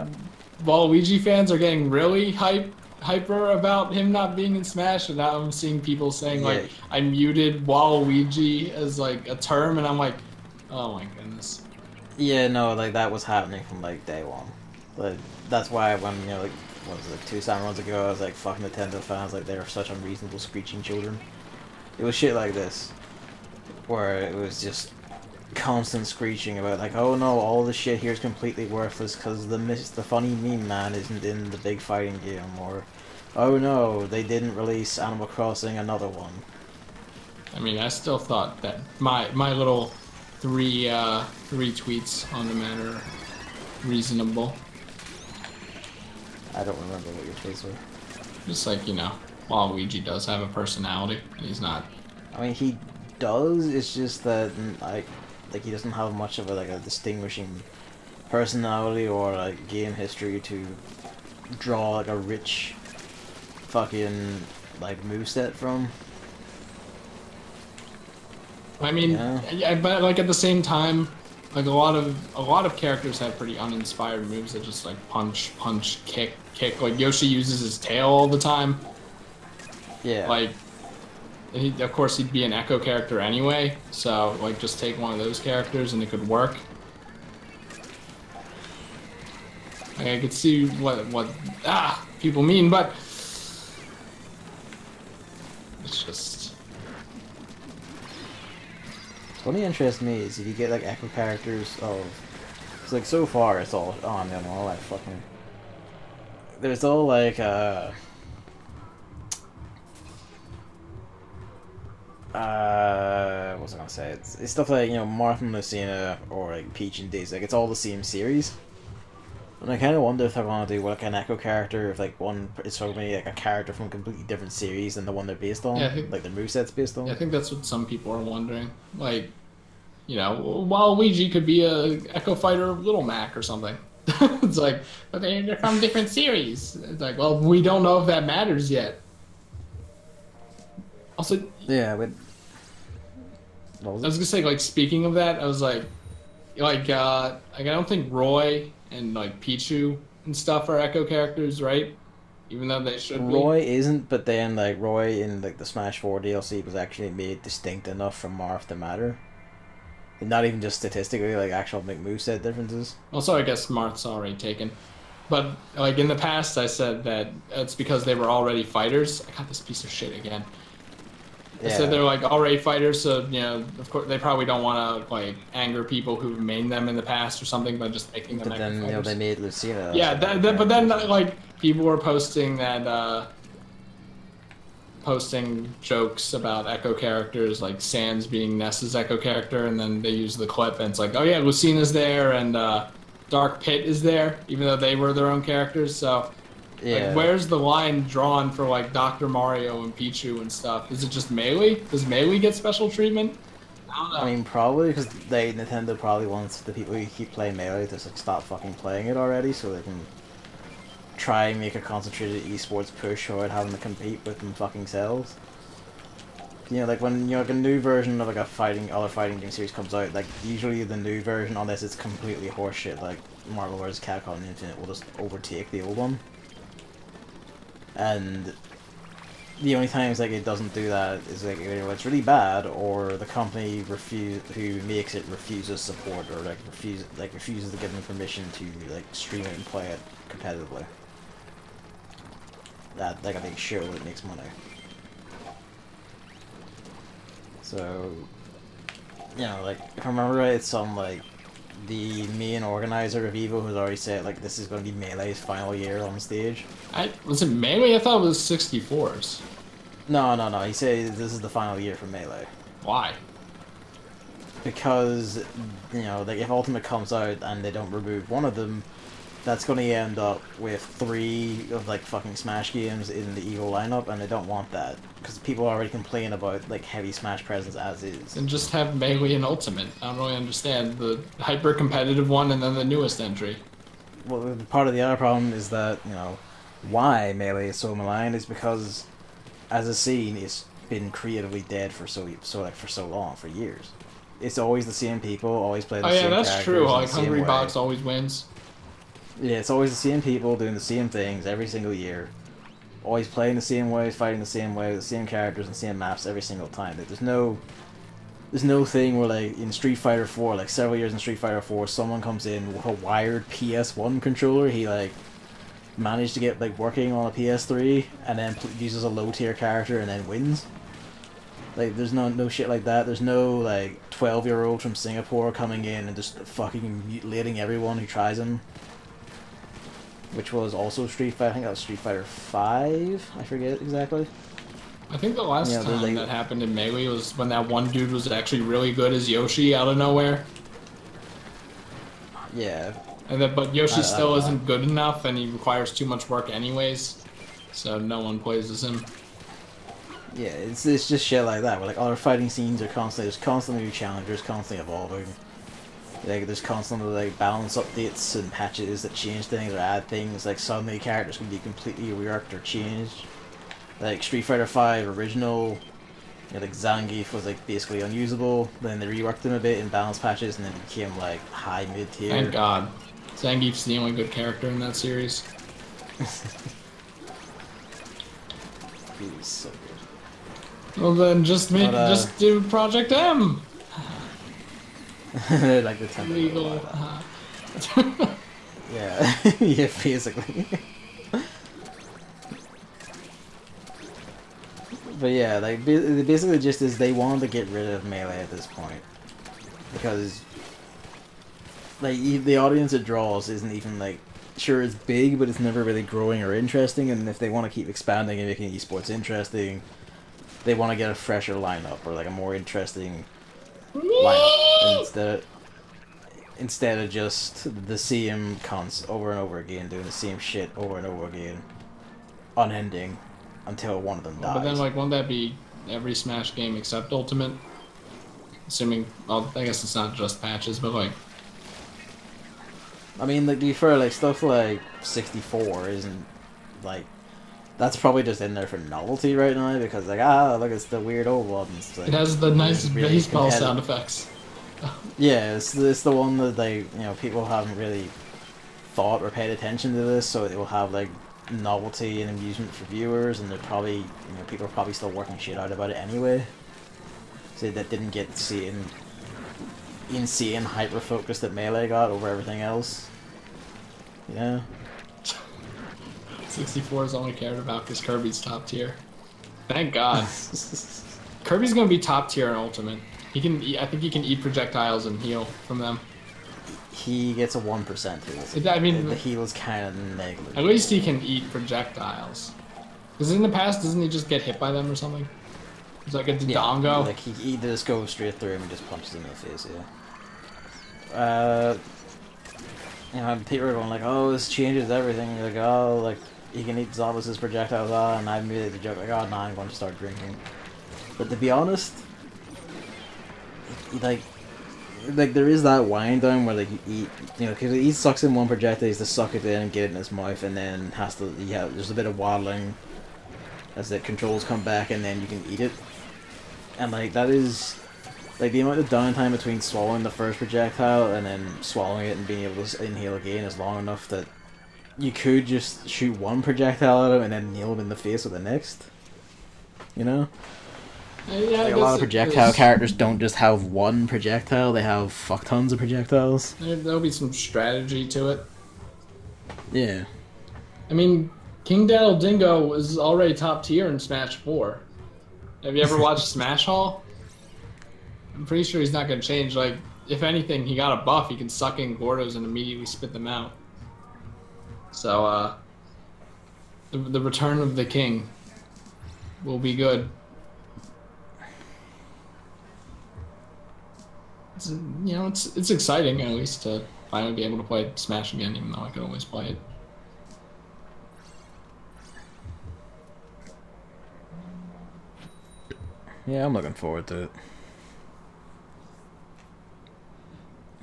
Waluigi fans are getting really hyper about him not being in Smash, and now I'm seeing people saying, like, I muted Waluigi as, like, a term, and I'm like, oh my goodness. Yeah, no, like, that was happening from, like, day one. Like, that's why when, you know, like, what was it, 2 summers ago, I was like, fuck Nintendo fans, like, they're such unreasonable screeching children. It was shit like this, where it was just constant screeching about, like, oh no, all the shit here is completely worthless because the funny meme man isn't in the big fighting game, or oh no, they didn't release Animal Crossing another one. I mean, I still thought that my little three tweets on the matter reasonable. I don't remember what your tweets were. Just like, you know, Waluigi does have a personality, and he's not. I mean, he does. It's just that like he doesn't have much of a distinguishing personality or like game history to draw like a rich fucking like moveset from. I mean, yeah, but like at the same time, like a lot of characters have pretty uninspired moves that just like punch, kick. Like Yoshi uses his tail all the time. Yeah. Like, of course he'd be an Echo character anyway, so like just take one of those characters and it could work. Like, I could see what people mean, but it's just. What interests me is if you get like Echo characters of Cause like so far it's all no, all that fucking. There's all like what was I gonna say? It's stuff like, you know, Martha and Lucina or like Peach and Daisy. Like it's all the same series. And I kind of wonder if they're gonna do like an Echo character, if like one is going to be like a character from a completely different series than the one they're based on, Yeah, like the moveset's based on. I think that's what some people are wondering. Like, you know, Waluigi could be a Echo Fighter of Little Mac or something. It's like, but they're from different series. It's like, well, we don't know if that matters yet. Also, yeah, but I was gonna say, like, speaking of that, I was like I don't think Roy and like Pichu and stuff are Echo characters, right? Even though they should be. Roy isn't, but then like Roy in like the Smash 4 DLC was actually made distinct enough from Marth to matter. And not even just statistically, like actual like moveset differences. Also, I guess Marth's already taken. But like in the past, I said that it's because they were already fighters. I got this piece of shit again. I said they're like already fighters, so you know, of course, they probably don't want to like anger people who've made them in the past or something by just making them. But then fighters. You know, they made Lucina. Yeah, but then like people were posting that, posting jokes about Echo characters, like Sans being Ness's Echo character, and then they use the clip, and it's like, oh yeah, Lucina's there, and Dark Pit is there, even though they were their own characters. So. Yeah. Like, where's the line drawn for like Dr. Mario and Pichu and stuff? Is it just Melee? Does Melee get special treatment? I don't know. I mean, probably because Nintendo probably wants the people who keep playing Melee to like, stop fucking playing it already, so they can try and make a concentrated esports push without having to compete with them fucking selves. You know, like when you know, like a new version of like a other fighting game series comes out, like usually the new version, unless it's completely horseshit, like Marvel vs. Capcom Infinite, will just overtake the old one. And the only times like it doesn't do that is like either it's really bad or the company who makes it refuses support or refuses to give them permission to like stream it and play it competitively. That like a big show that makes money. So you know, like if I remember right, it's some like the main organizer of EVO has already said like this is going to be Melee's final year on stage. Was it Melee? I thought it was 64's. No. He said this is the final year for Melee. Why? Because you know, like if Ultimate comes out and they don't remove one of them, that's going to end up with 3 of like fucking Smash games in the EVO lineup, and they don't want that because people already complain about like heavy Smash presence as is. And just have Melee and Ultimate. I don't really understand the hyper competitive one and then the newest entry. Well, part of the other problem is that you know why Melee is so maligned is because as a scene it's been creatively dead for so long, for years. It's always the same people, always play the same characters. Oh yeah, that's true. Like Hungry Box always wins. Yeah, it's always the same people doing the same things every single year. Always playing the same way, fighting the same way, the same characters and same maps every single time. Like, there's no thing where like in Street Fighter 4, like several years in Street Fighter 4, someone comes in with a wired PS1 controller. He like managed to get like working on a PS3 and then uses a low tier character and then wins. Like there's no shit like that. There's no like 12-year-old from Singapore coming in and just fucking mutilating everyone who tries him. Which was also Street Fighter. I think that was Street Fighter 5. I forget exactly. I think the last time that happened in Melee was when that one dude was actually really good as Yoshi out of nowhere. Yeah. But Yoshi still isn't good enough, and he requires too much work anyways, so no one plays as him. Yeah, it's just shit like that. Where like other fighting scenes are there's constantly new challengers, constantly evolving. Like there's constantly like balance updates and patches that change things or add things. Like suddenly characters can be completely reworked or changed. Like Street Fighter 5 original, you know, like Zangief was like basically unusable. Then they reworked him a bit in balance patches, and then it became like high mid tier. Thank God, Zangief's the only good character in that series. He's so good. Well then, just do Project M. Like the temple. Legal. Yeah, yeah, basically. But yeah, like basically just is they wanted to get rid of Melee at this point because like the audience it draws isn't even like sure it's big, but it's never really growing or interesting. And if they want to keep expanding and making esports interesting, they want to get a fresher lineup or like a more interesting lineup instead of just the same cons over and over again, doing the same shit over and over again, unending, until one of them dies. But then, like, won't that be every Smash game except Ultimate? Assuming, well, I guess it's not just patches, but like. I mean, like, to be fair, like stuff like 64 isn't like. That's probably just in there for novelty right now because, like, look, it's the weird old one. Like, it has the nice really baseball sound effects. Yeah, it's the one that, like, you know, people haven't really thought or paid attention to this, so it will have, like, novelty and amusement for viewers, and they're probably, you know, people are probably still working shit out about it anyway. So that didn't get insane hyper focus that Melee got over everything else. Yeah. 64 is all I cared about because Kirby's top tier. Thank God. Kirby's gonna be top tier in Ultimate. He can. I think he can eat projectiles and heal from them. He gets a 1% heal. I mean, the heal is kind of negligible. At least he can eat projectiles. Because in the past, doesn't he just get hit by them or something? It's like a Dodongo. Yeah, like he just goes straight through him and just punches him in the face. Yeah. You know, people are going like, "Oh, this changes everything." You're like, "Oh, like he can eat Zobus's projectiles," and I immediately joke like, "Oh, nah, I'm going to start drinking." But to be honest, like there is that wind down where like you eat, you know, because he sucks in one projectile, he's to suck it in and get it in his mouth, and then has to, yeah, there's a bit of waddling as the controls come back, and then you can eat it, and like that is. Like, the amount of downtime between swallowing the first projectile and then swallowing it and being able to inhale again is long enough that you could just shoot one projectile at him and then nail him in the face with the next. You know? Yeah, like, a lot of projectile characters don't just have one projectile, they have fuck tons of projectiles. There'll be some strategy to it. Yeah. I mean, King Daddle Dingo was already top tier in Smash 4. Have you ever watched Smash Hall? I'm pretty sure he's not going to change. Like, if anything, he got a buff. He can suck in Gordos and immediately spit them out. So, the return of the king will be good. It's, you know, it's exciting, at least, to finally be able to play Smash again, even though I could always play it. Yeah, I'm looking forward to it.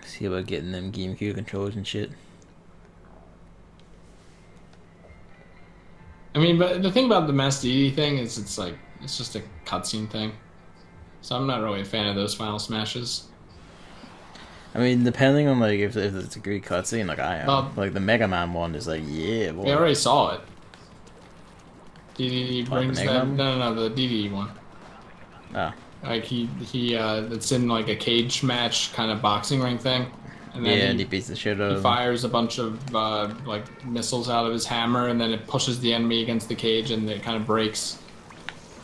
See about getting them GameCube controllers and shit. I mean, but the thing about the Mass DD thing is it's just a cutscene thing. So I'm not really a fan of those Final Smashes. I mean, depending on like if it's a great cutscene, like I am. Well, like the Mega Man one is like, yeah, boy. We already saw it. DD brings the that. Mega Man? No, the DD one. Oh. Like it's in like a cage match kind of boxing ring thing, and then he beats the shit out of him. He fires a bunch of like missiles out of his hammer, and then it pushes the enemy against the cage, and it kind of breaks.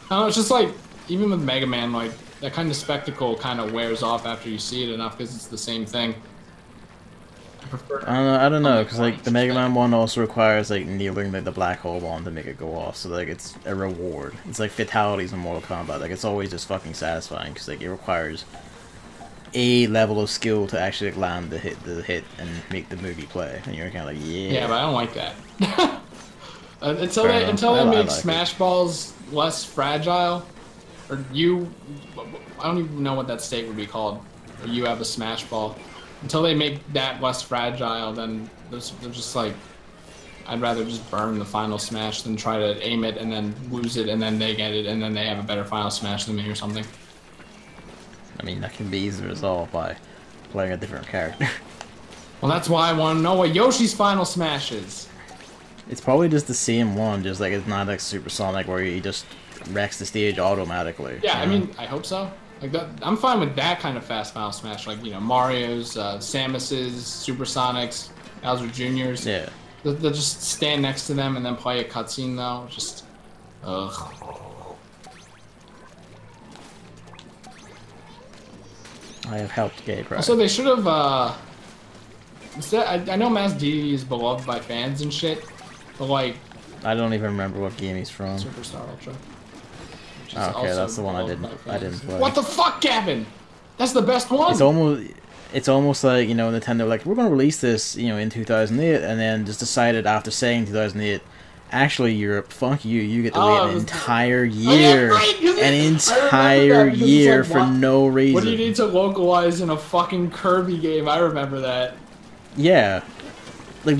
I don't know, it's just like even with Mega Man, like that kind of spectacle kind of wears off after you see it enough because it's the same thing. I don't know, because like the Mega Man one also requires like nailing like the black hole one to make it go off, so like it's a reward. It's like fatalities in Mortal Kombat. Like it's always just fucking satisfying because like it requires a level of skill to actually like, land the hit and make the movie play, and you're kind of like, yeah. Yeah, but I don't like that. until they make Smash Balls less fragile, or I don't even know what that state would be called. Or you have a Smash Ball. Until they make that less fragile, then they're just like, I'd rather just burn the final smash than try to aim it and then lose it and then they get it and then they have a better final smash than me or something. I mean, that can be easily resolved by playing a different character. Well, that's why I want to know what Yoshi's final smash is. It's probably just the same one, just like it's not like supersonic where he just wrecks the stage automatically. Yeah, I mean, I hope so. Like that, I'm fine with that kind of fast final smash, like, you know, Mario's, Samus's, Supersonics, Bowser Jr.'s. Yeah. They'll just stand next to them and then play a cutscene though. Just, ugh. I have helped gay pride. Also, they should have I know Mass DD is beloved by fans and shit, but like I don't even remember what game he's from. Superstar Ultra. Which is Okay, also that's the one I beloved didn't. by I fans. didn't play. What the fuck, Gavin? That's the best one. It's almost like, you know, Nintendo like, we're gonna release this, you know, in 2008, and then just decided after saying 2008, actually Europe, fuck you, you get to wait an entire year, an entire year like, for no reason. What do you need to localize in a fucking Kirby game? I remember that. Yeah, like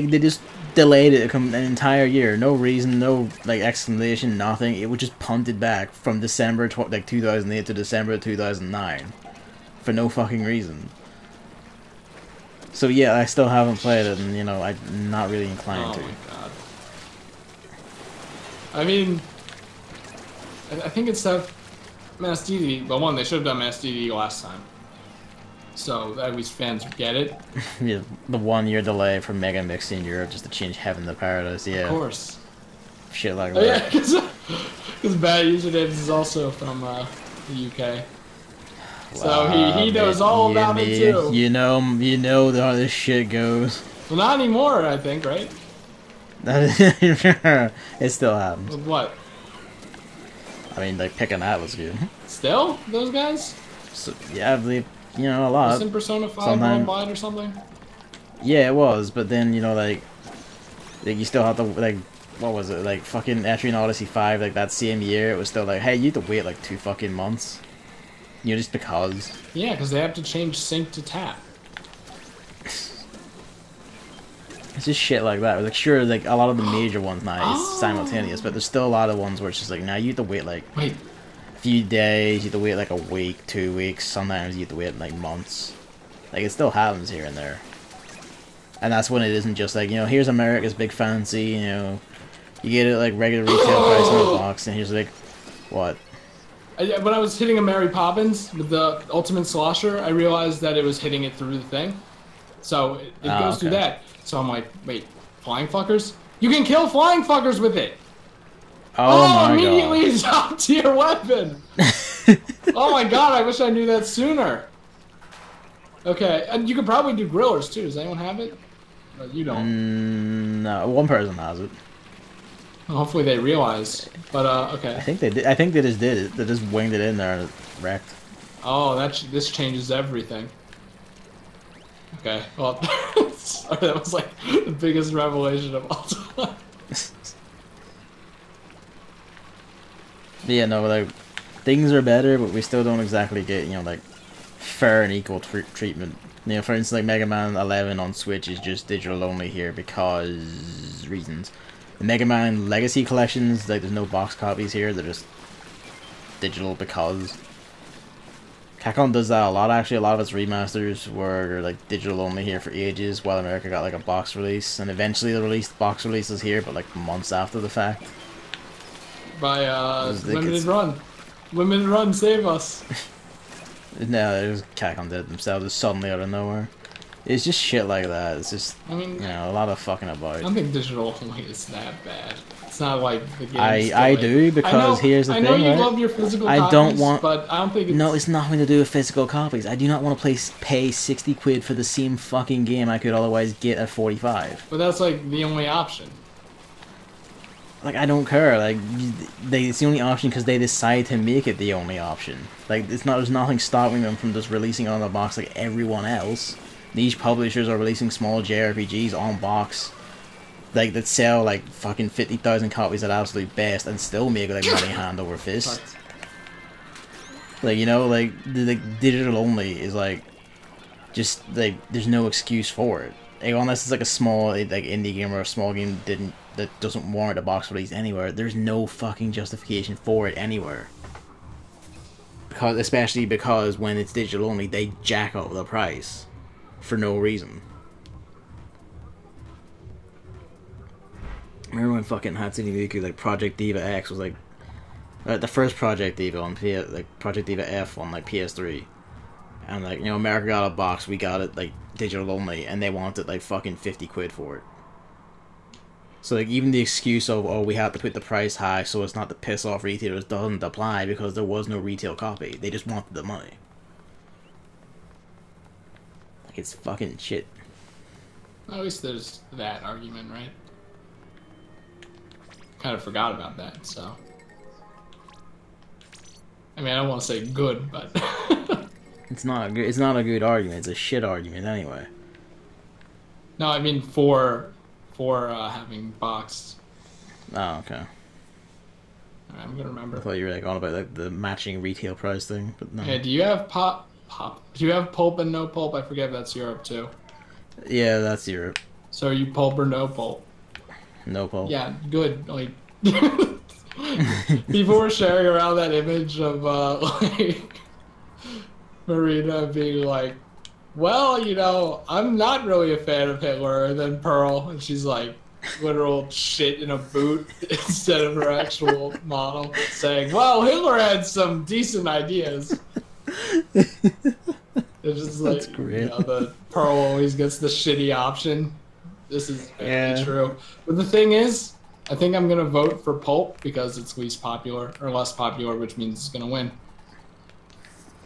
they just delayed it an entire year, no reason, no like explanation, nothing. It was just punted back from December 2008 to December 2009 for no fucking reason. So yeah, I still haven't played it, and you know, I'm not really inclined to. Oh my god. I mean, I think it's that Mass DD. Well, one, they should have done Mass DD last time, so at least fans get it. Yeah, the 1 year delay from Mega Mix in Europe just to change Heaven to Paradise. Yeah, Of course. shit like Oh, that. yeah, because Bad Usernames is also from the UK. So he knows all about it too. You know how this shit goes. Well, not anymore, I think, right? It still happens. With what? I mean, like, picking that was good. Still? Those guys? So, yeah, I believe, you know, a lot. Wasn't Persona 5 Sometime- worldwide or something? Yeah, it was, but then, you know, like you still have to, like, what was it, like, fucking Etrian Odyssey 5, like, that same year, it was still like, hey, you have to wait, like, 2 fucking months. You know, just because. Yeah, because they have to change sync to tap. It's just shit like that. Like, sure, like, a lot of the major ones now is simultaneous, but there's still a lot of ones where it's just like, now you have to wait, like, Wait. a few days, you have to wait, like, a week, 2 weeks, sometimes you have to wait, like, months. Like, it still happens here and there. And that's when it isn't just like, you know, here's America's big fancy, you know, you get it, like, regular retail price in the box, and here's, like, what? When I was hitting a Mary Poppins with the Ultimate Slosher, I realized that it was hitting it through the thing. So it goes through that. So I'm like, wait, flying fuckers? You can kill flying fuckers with it! Oh my immediately top tier weapon! Oh my god, I wish I knew that sooner. Okay, and you could probably do grillers too. Does anyone have it? You don't. No, one person has it. Hopefully they realize. But okay. I think they did. I think they just did it. They just winged it in there and it wrecked. Oh, this changes everything. Okay, well, sorry, that was like the biggest revelation of all time. Yeah, no, like, things are better, but we still don't exactly get, you know, like, fair and equal treatment. You know, for instance, like, Mega Man 11 on Switch is just digital only here because reasons. The Mega Man Legacy collections, like, there's no box copies here, they're just digital because. Capcom does that a lot, actually. A lot of its remasters were, like, digital only here for ages, while America got, like, a box release. And eventually they released box releases here, but, like, months after the fact. By, Limited Run. Limited Run, save us. No, it was Capcom did it themselves, just suddenly out of nowhere. It's just shit like that. It's just, I mean, you know, a lot of fucking about. I don't think digital only is that bad. It's not like the game. I do, because here's the thing, I know you right? love your physical I copies, don't want, but I don't think it's... No, it's nothing to do with physical copies. I do not want to pay 60 quid for the same fucking game I could otherwise get at 45. But that's like the only option. Like, I don't care. Like, it's the only option because they decide to make it the only option. Like, there's nothing stopping them from just releasing it on the box like everyone else. These publishers are releasing small JRPGs on box, like, that sell like fucking 50,000 copies at absolute best and still make like money hand over fist. Like, you know, like the digital only is like, just like, there's no excuse for it. Like, unless it's like a small like indie game or a small game that doesn't warrant a box release anywhere, there's no fucking justification for it anywhere. Because, especially because when it's digital only, they jack up the price for no reason. Remember when fucking Hatsune Miku, like, Project Diva X was like, the first Project Diva on like Project Diva F on like PS3, and like, you know, America got a box, we got it like digital only, and they wanted like fucking 50 quid for it. So like, even the excuse of, oh, we have to put the price high so it's not to piss off retailers doesn't apply because there was no retail copy. They just wanted the money. Like, it's fucking shit. At least there's that argument, right? Kind of forgot about that, so. I mean, I don't want to say good, but It's not a good. It's not a good argument. It's a shit argument anyway. no, I mean for having boxed. Oh, okay. I'm gonna remember. I thought you were like on about like the matching retail price thing, but no. Hey, do you have pop? Do you have pulp and no pulp? I forget if that's Europe too. Yeah, that's Europe. So are you pulp or no pulp? No pulp. Yeah, good. Like people were sharing around that image of like Marina being like, "Well, you know, I'm not really a fan of Hitler," and then Pearl, and she's like, literal shit in a boot instead of her actual model, saying, "Well, Hitler had some decent ideas." It's just like, That's great. you know, the Pearl always gets the shitty option. This is very true. But the thing is, I think I'm gonna vote for Pulp because it's least popular or less popular, which means it's gonna win.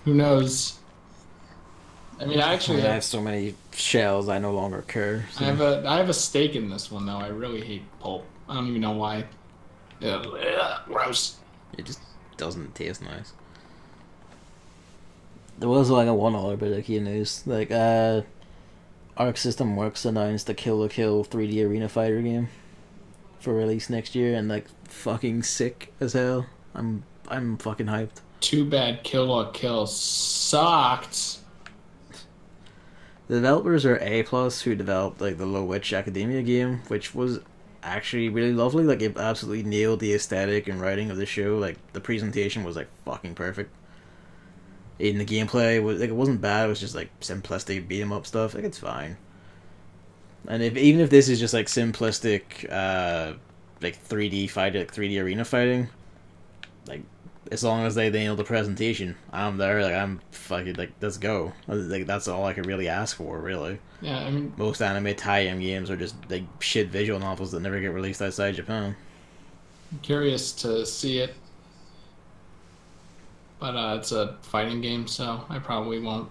Who knows? I mean, I actually have so many shells. I no longer care. So. I have a stake in this one though. I really hate Pulp. I don't even know why. Ugh, gross. It just doesn't taste nice. There was like a one other bit of key news. Like, Arc System Works announced a Kill la Kill 3D Arena Fighter game for release next year, and like fucking sick as hell. I'm fucking hyped. Too bad Kill la Kill sucked. The developers are A+, who developed like the Low Witch Academia game, which was actually really lovely. Like, it absolutely nailed the aesthetic and writing of the show. Like, the presentation was like fucking perfect. In the gameplay, it wasn't bad. It was just like simplistic beat 'em up stuff. Like, it's fine. And even if this is just like simplistic, like 3D fighting, like 3D arena fighting, like as long as they nail the presentation, I'm there. Like, I'm fucking like, let's go. Like, that's all I could really ask for, really. Yeah, I mean, most anime tie-in games are just like shit visual novels that never get released outside Japan. I'm curious to see it. But it's a fighting game, so I probably won't.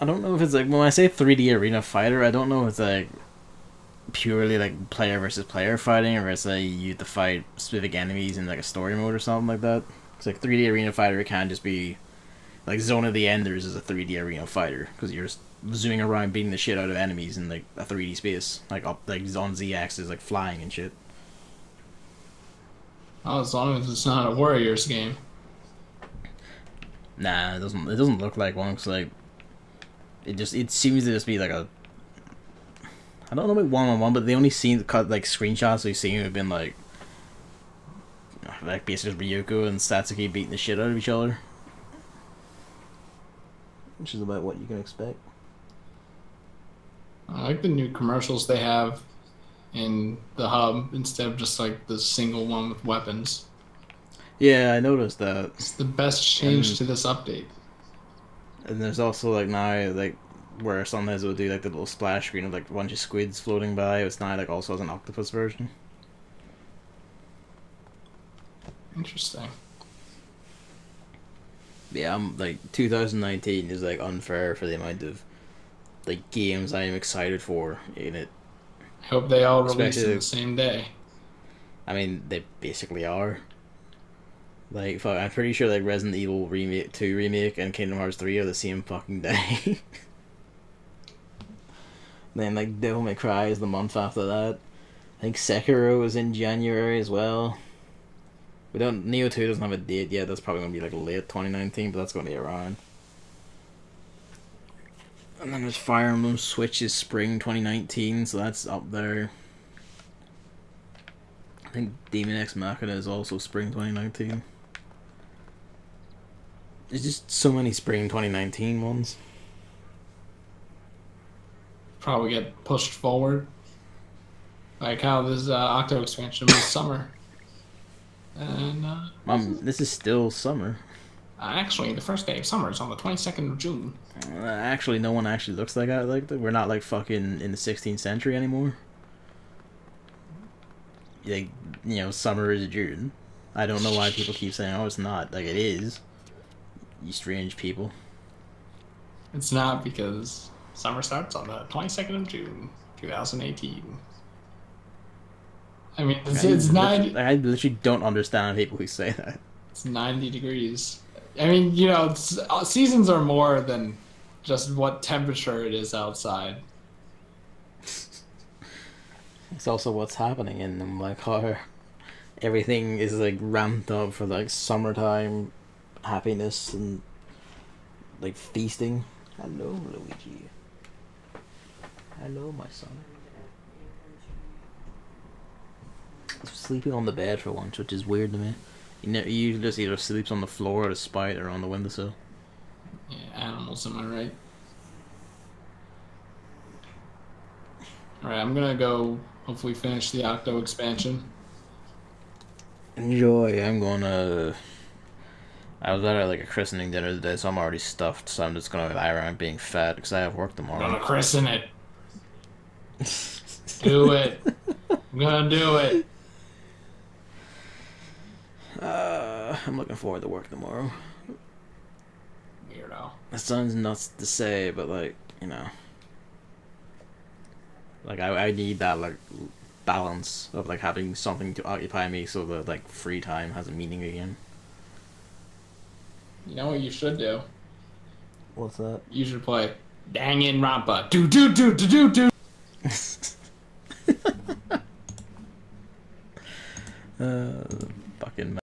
I don't know if it's like, when I say 3D arena fighter, I don't know if it's like purely like player versus player fighting, or it's like you have to fight specific enemies in like a story mode or something like that. It's like 3D arena fighter can't just be like Zone of the Enders is a 3D arena fighter because you're just zooming around beating the shit out of enemies in like a 3D space, like up like on Z-axis, like flying and shit. Oh, as long as it's not a Warriors game. Nah, it doesn't look like one, cause like it seems to just be like a, I don't know about 1-on-1, but they only seen cut like screenshots we've seen have been like basically Ryuko and Satsuki beating the shit out of each other, which is about what you can expect. I like the new commercials they have in the hub instead of just like the single one with weapons. Yeah, I noticed that. It's the best change to this update. And there's also like now like where sometimes it would do like the little splash screen of like a bunch of squids floating by. It's now like also has an octopus version. Interesting. Yeah, I'm like 2019 is like unfair for the amount of like games I am excited for in it. I hope they all release Especially, on the same day. I mean, they basically are. Like, fuck, I'm pretty sure like Resident Evil 2 remake and Kingdom Hearts 3 are the same fucking day. Then like Devil May Cry is the month after that. I think Sekiro is in January as well. We don't. Neo 2 doesn't have a date yet. That's probably gonna be like late 2019, but that's gonna be around. And then there's Fire Emblem Switch is spring 2019, so that's up there. I think Demon X Machina is also spring 2019. There's just so many spring 2019 ones. Probably get pushed forward. Like how this Octo expansion was summer. And this is still summer. actually, the first day of summer is on the 22nd of June. Actually, no one actually looks like that. Like, we're not like fucking in the 16th century anymore. Like, you know, summer is June. I don't know why people keep saying, "Oh, it's not." Like, it is. You strange people. It's not because Summer starts on the 22nd of June, 2018. I mean, it's 90. I literally don't understand people who say that. It's 90 degrees. I mean, you know, seasons are more than just what temperature it is outside. It's also what's happening in them, like how everything is like ramped up for like summertime happiness and like feasting. Hello, Luigi. Hello, my son. He's sleeping on the bed for once, which is weird to me. He usually just either sleeps on the floor or the spite or on the windowsill. Yeah, animals, am I right? Alright, I'm gonna go hopefully finish the Octo expansion. Enjoy. I was at like a christening dinner today, so I'm already stuffed, so I'm just gonna lie around being fat because I have work tomorrow. I'm gonna christen it. Do it. I'm gonna do it. I'm looking forward to work tomorrow. Weirdo. That sounds nuts to say, but like, you know. Like I need that like balance of like having something to occupy me so that like free time has a meaning again. You know what you should do? What's that? You should play Danganronpa. Do do do do do do. Fucking